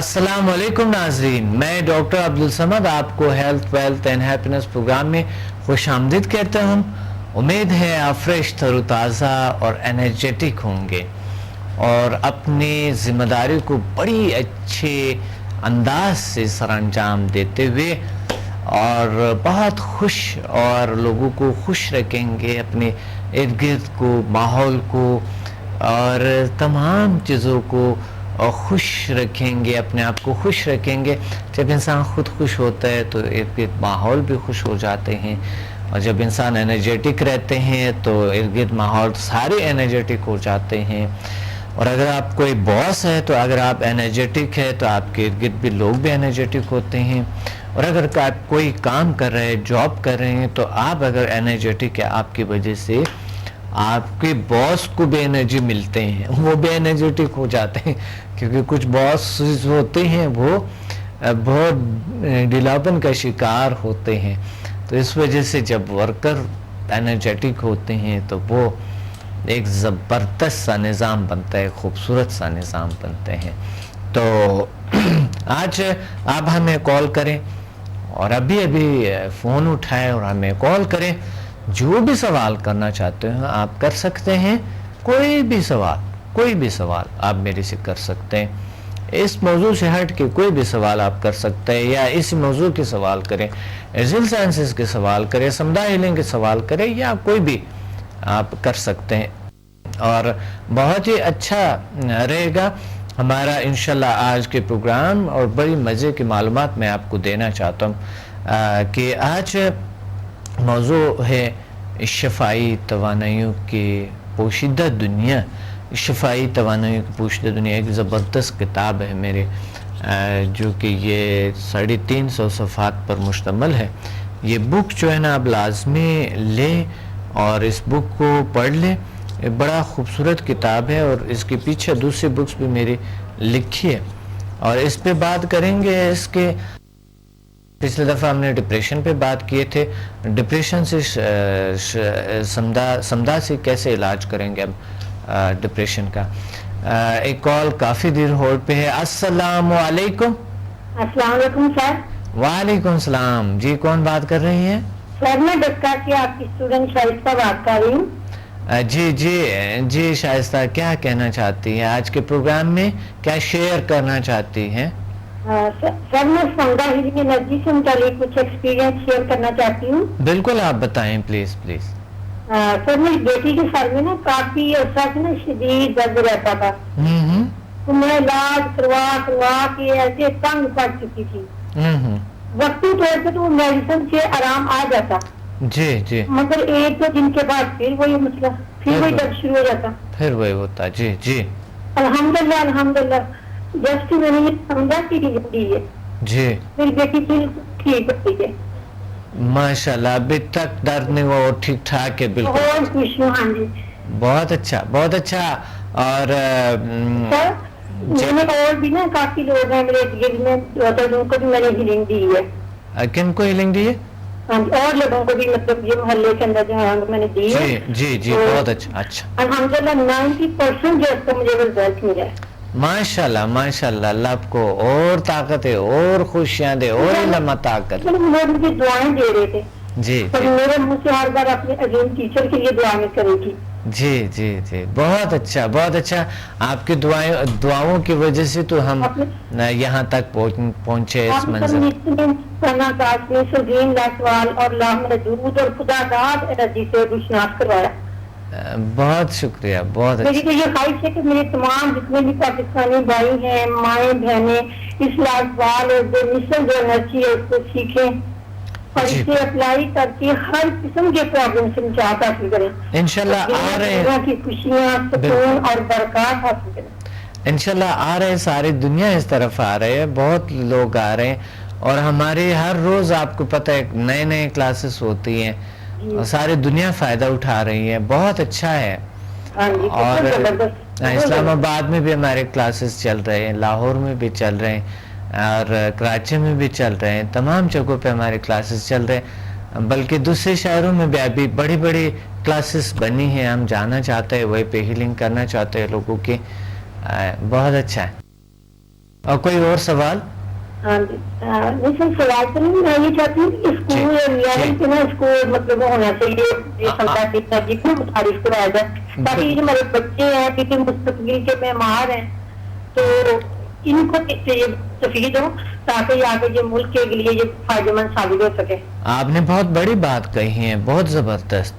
अस्सलाम वालेकुम नाजरीन, मैं डॉक्टर अब्दुल समद आपको health wealth and happiness programme में खुश आमदीद कहता हूँ। उम्मीद है आप फ्रेश तरोताज़ा और एनर्जेटिक होंगे और अपनी ज़िम्मेदारी को बड़ी अच्छे अंदाज से सरअंजाम देते हुए और बहुत खुश और लोगों को खुश रखेंगे, अपने इर्द गिर्द को, माहौल को और तमाम चीज़ों को और खुश रखेंगे, अपने आप को खुश रखेंगे। जब इंसान खुद खुश होता है तो इर्द गिर्द माहौल भी खुश हो जाते हैं और जब इंसान एनर्जेटिक रहते हैं तो इर्द गिर्द माहौल सारे एनर्जेटिक हो जाते हैं। और अगर आप कोई बॉस है तो अगर आप एनर्जेटिक है तो आपके इर्द गिर्द भी लोग भी एनर्जेटिक होते हैं। और अगर आप कोई काम कर रहे हैं, जॉब कर रहे हैं, तो आप अगर एनर्जेटिक है आपकी वजह से आपके बॉस को भी एनर्जी मिलते हैं, वो भी एनर्जेटिक हो जाते हैं। क्योंकि कुछ बॉस होते हैं वो बहुत ढीलापन का शिकार होते हैं, तो इस वजह से जब वर्कर एनर्जेटिक होते हैं तो वो एक ज़बरदस्त सा निज़ाम बनता है, खूबसूरत सा निज़ाम बनते हैं। तो आज आप हमें कॉल करें और अभी अभी फ़ोन उठाएं और हमें कॉल करें। जो भी सवाल करना चाहते हैं आप कर सकते हैं, कोई भी सवाल आप मेरे से कर सकते हैं। इस मौजू से हट के कोई भी सवाल आप कर सकते हैं या इस मौजू के सवाल करें, एजिल साइंसेस के सवाल करें, समुदाय हीलिंग के सवाल करें या कोई भी आप कर सकते हैं और बहुत ही अच्छा रहेगा हमारा इंशाल्लाह आज के प्रोग्राम। और बड़ी मज़े की मालूमात मैं आपको देना चाहता हूँ कि आज मौजू है शफ़ाई तवानाइयों की पोशीदा दुनिया। शफ़ाई तवानाइयों की पोशीदा दुनिया एक ज़बरदस्त किताब है मेरे, जो कि ये 350 सफ़हात पर मुश्तमल है। ये बुक जो है ना आप लाजमी लें और इस बुक को पढ़ लें। एक बड़ा खूबसूरत किताब है और इसके पीछे दूसरी बुक्स भी मेरी लिखी है और इस पे बात करेंगे। इसके पिछले दफ़ा हमने डिप्रेशन पे बात किए थे, डिप्रेशन से समदा से कैसे इलाज करेंगे हम डिप्रेशन का। एक कॉल काफ़ी देर होल्ड पे है। अस्सलाम वालेकुम। अस्सलाम वालेकुम सर। वालेकुम सलाम जी, कौन बात कर रही हैं? सर मैं डक्का की आपकी स्टूडेंट शाइस्ता बात कर रही हूँ। जी जी जी शाइस्ता, क्या कहना चाहती हैं आज के प्रोग्राम में, क्या शेयर करना चाहती हैं? सर मैं समुदाय हीलिंग एनर्जी से मुतालिक कुछ एक्सपीरियंस शेयर करना चाहती हूँ। बिल्कुल, आप बताएं प्लीज प्लीज। सर मेरी बेटी के सर में ना काफी अर्सा से ना शदीद दर्द रहता था, तो मैं इलाज करवा के ऐसे तंग पड़ चुकी थी। वक्ती तौर पे तो वो मेडिसिन से आराम आ जाता जी जी, मगर एक दो दिन के बाद फिर वही मसला, फिर वही दर्द शुरू हो जाता, फिर वही होता। जी जी, अल्हम्दुलिल्लाह अल्हम्दुलिल्लाह जब से मैंने ये समझा की दी है जी, मेरी बेटी फिर ठीक होती है माशाल्लाह। अभी तक दर्द नहीं हुआ, ठीक ठाक है बिल्कुल। बहुत खुश हूँ। हाँ जी बहुत अच्छा बहुत अच्छा। और सर मैंने और भी ना काफी लोग हैं मेरे गिर्द में, उनको भी मैंने हीलिंग दी है। किन को हीलिंग दी है? हाँ जी, और लोगों को भी, मतलब ये मोहल्ले के अंदर जो है मैंने दी है। जी जी जी, तो बहुत अच्छा अच्छा। अल्हम्दुलिल्लाह 90% जो है मुझे रिजल्ट मिला है। माशाल्लाह माशाल्लाह, अल्लाह आपको और ताकत है और खुशियां दे और इल्म ताकत। मुझे दुआएं दे रहे थे जी पर जी मेरे मुँह से हर बार अपने अजीम टीचर के लिए दुआ में करेगी। जी जी जी, बहुत अच्छा बहुत अच्छा। आपकी दुआओं की वजह से तो हम यहाँ तक पहुँचे इस मंजिल। और खुदा एनर्जी से रुशनास करवाया। बहुत शुक्रिया, बहुत मेरी अच्छा। तो ये ख्वाहिश है कि मेरे तमाम जितने भी पाकिस्तानी भाई हैं, माएँ बहनें, इस लाजवाल और बेमिसल जो एनर्जी है उसको सीखें और इसे अप्लाई करके हर किस्म के प्रॉब्लम से निजात हासिल करें। इंशाल्लाह आ रहे हैं की खुशियाँ, सुकून और बरकत हासिल करें। इंशाल्लाह आ रहे हैं, सारी दुनिया इस तरफ आ रहे हैं, बहुत लोग आ रहे हैं और हमारे हर रोज आपको पता है नए नए क्लासेस होती हैं और सारी दुनिया फायदा उठा रही है। बहुत अच्छा है। और इस्लामाबाद में भी हमारे क्लासेस चल रहे हैं, लाहौर में भी चल रहे हैं और कराची में भी चल रहे हैं, तमाम जगहों पे हमारे क्लासेस चल रहे हैं। बल्कि दूसरे शहरों में भी अभी बड़ी बड़ी क्लासेस बनी हैं, हम जाना चाहते हैं, वहीं पे हीलिंग करना चाहते हैं लोगों की। बहुत अच्छा है। اور کوئی اور سوال؟ ہاں جی نہیں سر سوال تو نہیں، میں یہ چاہتی ہوں کہ اسکول ریاضی کے نا اسکول مطلب ہونا چاہیے یہ سمجھا جتنا متعارف کرایا جائے تاکہ یہ جو ہمارے بچے ہیں کیونکہ مستقبل کے معمار ہیں تو ان کو تفہیم ہو تاکہ یہ آگے جو ملک کے لیے یہ فائدہ مند ثابت ہو سکے. آپ نے بہت بڑی بات کہی ہے، بہت زبردست،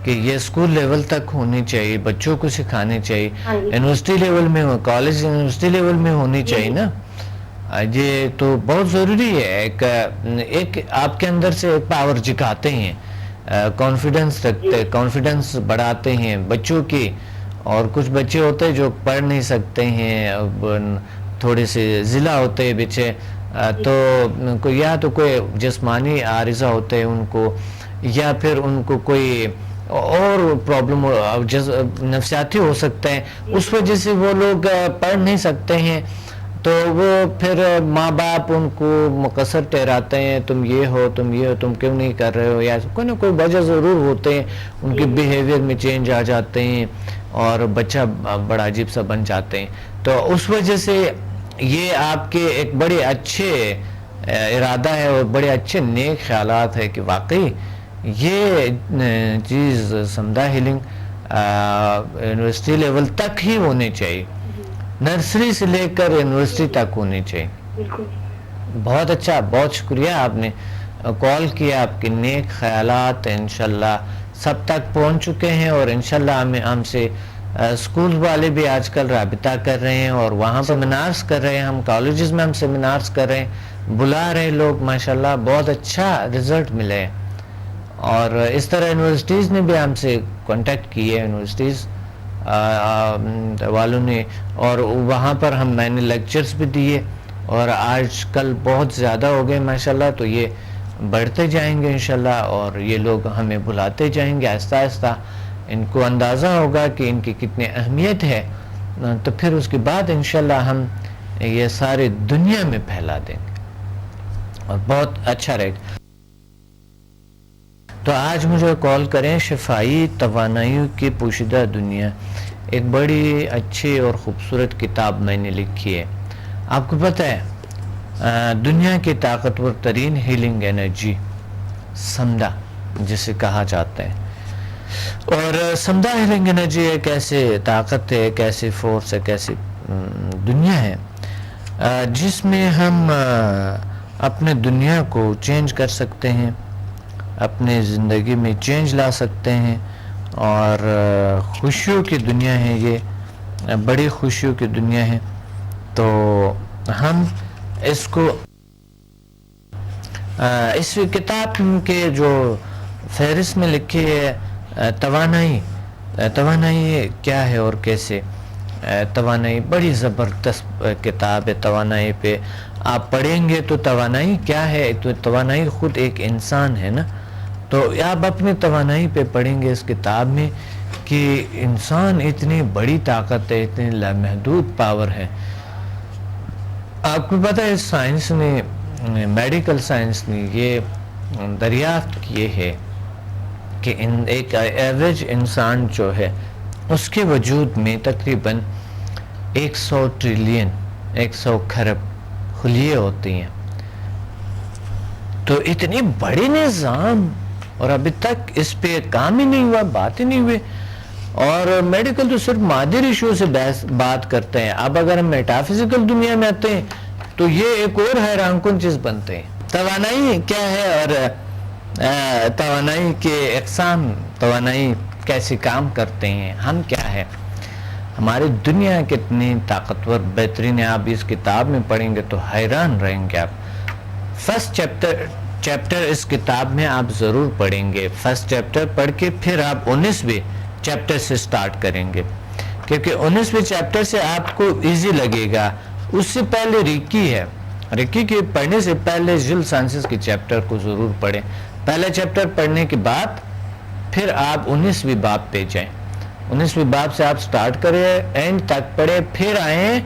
کہ یہ اسکول لیول تک ہونی چاہیے، بچوں کو سکھانی چاہیے، یونیورسٹی لیول میں ہو، کالج یونیورسٹی لیول میں ہونی چاہیے نا. یہ تو بہت ضروری ہے، ایک آپ کے اندر سے ایک پاور جگاتے ہیں، کانفیڈنس رکھتے، کانفیڈنس بڑھاتے ہیں بچوں کی. اور کچھ بچے ہوتے ہیں جو پڑھ نہیں سکتے ہیں، تھوڑے سے ضلع ہوتے ہیں بچے، تو یا تو کوئی جسمانی عارضہ ہوتے ہیں ان کو، یا پھر ان کو کوئی اور پرابلم نفسیاتی ہو سکتا ہے، اس وجہ سے وہ لوگ پڑھ نہیں سکتے ہیں. تو وہ پھر ماں باپ ان کو مقصر ٹھہراتے ہیں، تم یہ ہو، تم یہ ہو، تم کیوں نہیں کر رہے ہو، یا کوئی نہ کوئی وجہ ضرور ہوتے ہیں، ان کے بیہیویئر میں چینج آ جاتے ہیں اور بچہ بڑا عجیب سا بن جاتے ہیں. تو اس وجہ سے یہ آپ کے ایک بڑے اچھے ارادہ ہے اور بڑے اچھے نیک خیالات ہے کہ واقعی یہ چیز سمدہ ہیلنگ یونیورسٹی لیول تک ہی ہونی چاہیے، نرسری سے لے کر یونیورسٹی تک ہونی چاہیے. بہت اچھا، بہت شکریہ آپ نے کال کیا، آپ کے نیک خیالات انشاءاللہ سب تک پہنچ چکے ہیں، اور انشاءاللہ ہم سے اسکول والے بھی آج کل رابطہ کر رہے ہیں اور وہاں سیمینارز کر رہے ہیں، ہم کالجز میں ہم سیمینارز کر رہے ہیں، بلا رہے لوگ، ماشاءاللہ بہت اچھا رزلٹ ملے. اور اس طرح یونیورسٹیز نے بھی ہم سے کانٹیکٹ کیے، یونیورسٹیز والوں نے، اور وہاں پر میں نے لیکچرز بھی دیے، اور آج کل بہت زیادہ ہو گئے ماشاءاللہ. تو یہ بڑھتے جائیں گے انشاءاللہ، اور یہ لوگ ہمیں بلاتے جائیں گے آہستہ آہستہ، ان کو اندازہ ہوگا کہ ان کی کتنی اہمیت ہے، تو پھر اس کے بعد انشاءاللہ ہم یہ ساری دنیا میں پھیلا دیں گے اور بہت اچھا رہے گا. تو آج مجھے کال کریں، شفائی توانائیوں کی پوشیدہ دنیا، ایک بڑی اچھی اور خوبصورت کتاب میں نے لکھی ہے. آپ کو پتہ ہے دنیا کی طاقتور ترین ہیلنگ انرجی سمدھا جسے کہا جاتا ہے، اور سمدھا ہیلنگ انرجی ایک ایسے طاقت ہے، ایک ایسی فورس ہے، ایک ایسی دنیا ہے جس میں ہم اپنے دنیا کو چینج کر سکتے ہیں، اپنے زندگی میں چینج لا سکتے ہیں، اور خوشیوں کی دنیا ہے، یہ بڑی خوشیوں کی دنیا ہے. تو ہم اس کو اس کتاب کے جو فہرست میں لکھی ہے توانائی کیا ہے اور کیسے، توانائی بڑی زبردست کتاب ہے. توانائی پہ آپ پڑھیں گے تو توانائی کیا ہے، تو توانائی خود ایک انسان ہے نا. تو آپ اپنی توانائی پہ پڑھیں گے اس کتاب میں کہ انسان اتنی بڑی طاقت ہے، اتنی لامحدود پاور ہے. آپ کو پتہ ہے سائنس نے، میڈیکل سائنس نے یہ دریافت کیے ہے کہ ایک ایوریج انسان جو ہے اس کے وجود میں تقریباً 100 ٹریلین 100 کھرب خلیے ہوتی ہیں. تو اتنی بڑی نظام، اور ابھی تک اس پہ کام ہی نہیں ہوا، بات ہی نہیں ہوئی. اور میڈیکل تو صرف مادی ریشو سے بات کرتے ہیں. اب اگر ہم میٹافزیکل دنیا میں آتے ہیں تو یہ ایک اور حیران کن چیز بنتے ہیں. توانائی کیا ہے اور توانائی کے اقسام، توانائی کیسے کام کرتے ہیں، ہم کیا ہے، ہماری دنیا کتنی طاقتور بہترین ہے. آپ اس کتاب میں پڑھیں گے تو حیران رہیں گے. آپ فرسٹ چیپٹر اس کتاب میں آپ ضرور پڑھیں گے. فرسٹ چیپٹر پڑھ کے پھر آپ 19ویں چیپٹر سے سٹارٹ کریں گے، کیونکہ 19ویں چیپٹر سے آپ کو ایزی لگے گا. اس سے پہلے ریکی ہے، ریکی کے پڑھنے سے پہلے جل سائنسز کے چیپٹر کو ضرور پڑھیں. پہلا چیپٹر پڑھنے کے بعد پھر آپ 19ویں باب پہ جائیں. 19ویں باب سے آپ سٹارٹ کریں، اینڈ تک پڑھیں، پھر آئیں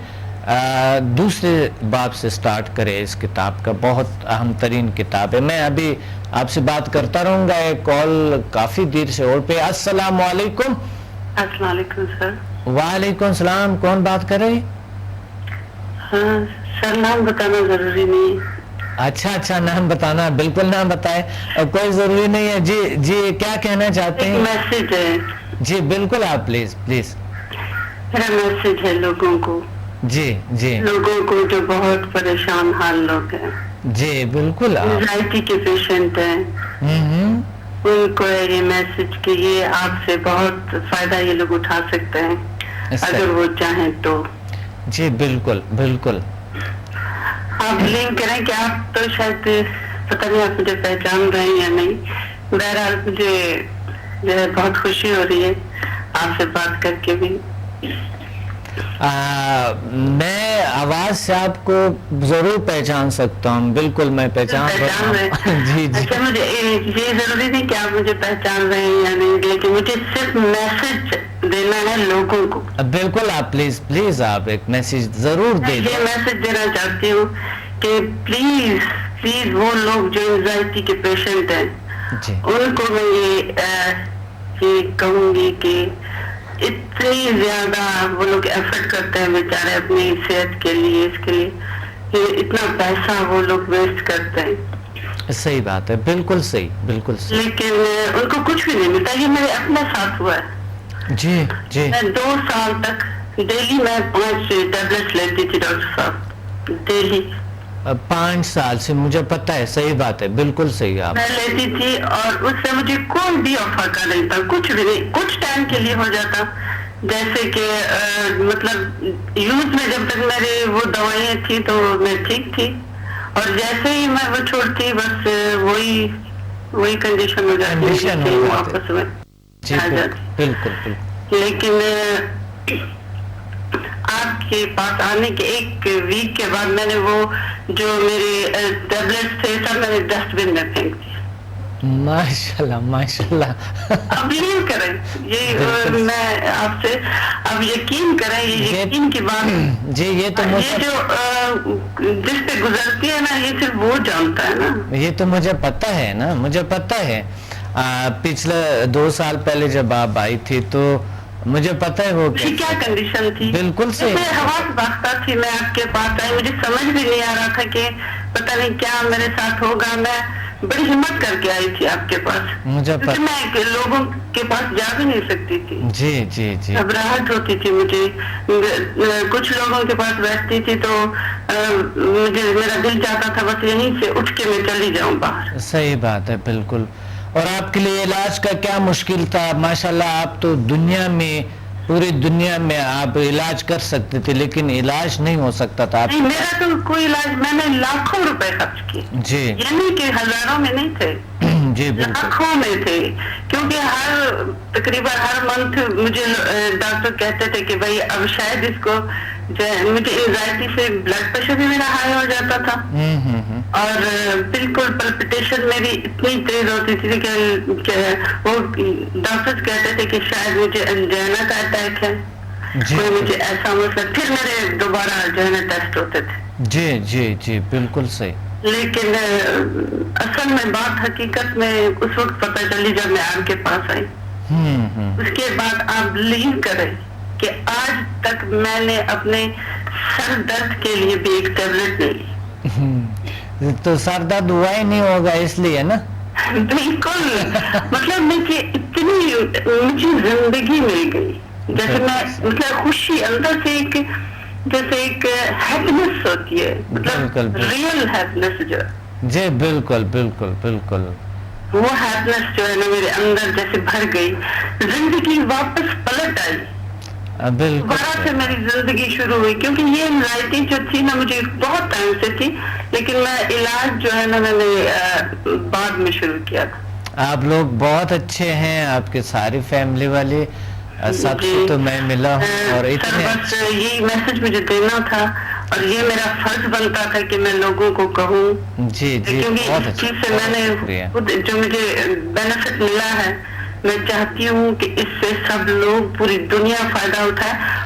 دوسرے باب سے سٹارٹ کرے. اس کتاب کا بہت اہم ترین کتاب ہے. میں ابھی آپ سے بات کرتا رہوں گا، ایک کال کافی دیر سے اور پہ. السلام علیکم. السلام علیکم سر. وعلیکم السلام. کون بات کر رہے ہیں؟ हाँ सर, नाम बताना जरूरी नहीं है। अच्छा अच्छा, नाम बताना, बिल्कुल नाम बताए, कोई जरूरी नहीं है। जी जी, क्या कहना चाहते एक हैं? मैसेज है, जी बिल्कुल, आप प्लीज प्लीज। मेरा मैसेज है लोगों को, जी जी लोगों को जो बहुत परेशान हाल लोग हैं, जी बिल्कुल आप। एंजाइटी के पेशेंट हैं, हम्म, उनको है ये मैसेज कि ये आपसे बहुत फायदा ये लोग उठा सकते हैं इससे- अगर वो चाहें तो। जी बिल्कुल बिल्कुल। आप बिलीव करें कि आप तो शायद, पता नहीं आप मुझे पहचान रहे हैं या नहीं, बहरहाल मुझे जो है बहुत खुशी हो रही है आपसे बात करके भी। मैं आवाज से आपको जरूर पहचान सकता हूँ, बिल्कुल मैं पहचान पहचान रहे रहा हूँ। जी जी। अच्छा, मुझे ये जरूरी नहीं कि आप मुझे पहचान रहे हैं या नहीं, लेकिन मुझे सिर्फ मैसेज देना है लोगों को। बिल्कुल, आप प्लीज प्लीज आप एक मैसेज जरूर दे ये दें। मैसेज देना चाहती हूँ कि प्लीज प्लीज वो लोग जो एंजाइटी के पेशेंट हैं, जी उनको मैं ये कहूंगी कि इतनी ज्यादा वो लोग एफर्ट करते हैं बेचारे अपनी सेहत के लिए, इसके लिए कि इतना पैसा वो लोग वेस्ट करते हैं, सही बात है, बिल्कुल सही, बिल्कुल सही। लेकिन उनको कुछ भी नहीं मिलता। ये मेरे अपने साथ हुआ है। जी जी। मैं 2 साल तक डेली मैं 5 टैबलेट्स लेती थी डॉक्टर साहब, डेली 5 साल से, मुझे पता है, सही बात है, बिल्कुल सही आप। मैं लेती थी और उससे मुझे कोई भी फायदा नहीं था, कुछ भी नहीं, कुछ टाइम के लिए हो जाता, जैसे कि मतलब यूज में जब तक मेरी वो दवाइयाँ थी तो मैं ठीक थी, और जैसे ही मैं वो छोड़ती बस वही कंडीशन हो जाती Condition है, हो जाती। वापस में जी आ बिल्कुल जाती। बिल्कुल बिल्कुल। लेकिन आपके पास आने के 1 वीक के बाद मैंने वो जो मेरे टैबलेट्स थे सब मैंने डस्टबिन में फेंक दिया। माशाल्लाह माशाल्लाह। अब बिलीव करें, ये बिल्कुल। मैं आपसे, अब यकीन करें, ये यकीन की बात। जी, ये तो ये मुझे, जो जिस पे गुजरती है ना, ये सिर्फ वो जानता है ना। ये तो मुझे पता है ना, मुझे पता है। पिछले 2 साल पहले जब आप आई थी तो मुझे पता है वो उसकी क्या कंडीशन थी। बिल्कुल सही। मैं हवास बागता थी, मैं आपके पास आई, मुझे समझ भी नहीं आ रहा था कि पता नहीं क्या मेरे साथ होगा। मैं बड़ी हिम्मत करके आई थी आपके पास, मुझे क्योंकि मैं लोगों के पास जा भी नहीं सकती थी। जी जी जी। घबराहट होती थी मुझे, कुछ लोगों के पास बैठती थी तो मुझे, मेरा दिल चाहता था बस यहीं से उठ के मैं चली जाऊं बाहर। सही बात है, बिल्कुल। और आपके लिए इलाज का क्या मुश्किल था? माशाल्लाह, आप तो दुनिया में, पूरी दुनिया में आप इलाज कर सकते थे, लेकिन इलाज नहीं हो सकता था। नहीं, मेरा तो कोई इलाज, मैंने लाखों रुपए खर्च किए, जी ये नहीं कि हजारों में नहीं थे, जी बिल्कुल। लाखों में थे, क्योंकि तकरीबन हर मंथ मुझे डॉक्टर कहते थे कि भाई अब शायद इसको मुझे एंजाइटी से ब्लड प्रेशर भी मेरा हाई हो जाता था, और बिल्कुल पल्पिटेशन मेरी इतनी तेज होती थी कि वो डॉक्टर्स कहते थे कि शायद मुझे एंजाइना का अटैक है, कोई मुझे ऐसा मतलब। फिर मेरे दोबारा जो है ना टेस्ट होते थे। जी जी जी बिल्कुल सही। लेकिन असल में बात हकीकत में उस वक्त पता चली जब मैं आपके पास आई। उसके बाद आप बिलीव करें कि आज तक मैंने अपने सर दर्द के लिए भी एक टैबलेट नहीं ली। तो सर दर्द हुआ ही नहीं होगा इसलिए ना? बिल्कुल, मतलब मुझे इतनी मुझे जिंदगी मिल गई, जैसे मैं मतलब खुशी अंदर से एक, जैसे एक हैप्पीनेस होती है, मतलब रियल हैप्पीनेस जो है। जी बिल्कुल बिल्कुल बिल्कुल। वो हैप्पीनेस जो है ना मेरे अंदर जैसे भर गई, जिंदगी वापस पलट आई, दोबारा से मेरी जिंदगी शुरू हुई। क्योंकि ये एंजाइटी जो थी ना मुझे बहुत टाइम से थी, लेकिन मैं इलाज जो है ना मैंने बाद में शुरू किया था। आप लोग बहुत अच्छे हैं, आपके सारी फैमिली वाले, सबसे तो मैं मिला हूँ, और इतने बस यही मैसेज मुझे देना था, और ये मेरा फर्ज बनता था कि मैं लोगों को कहूँ। जी जी, क्योंकि बहुत इस चीज से मैंने खुद जो मुझे बेनिफिट मिला है, मैं चाहती हूँ कि इससे सब लोग, पूरी दुनिया फायदा उठाए।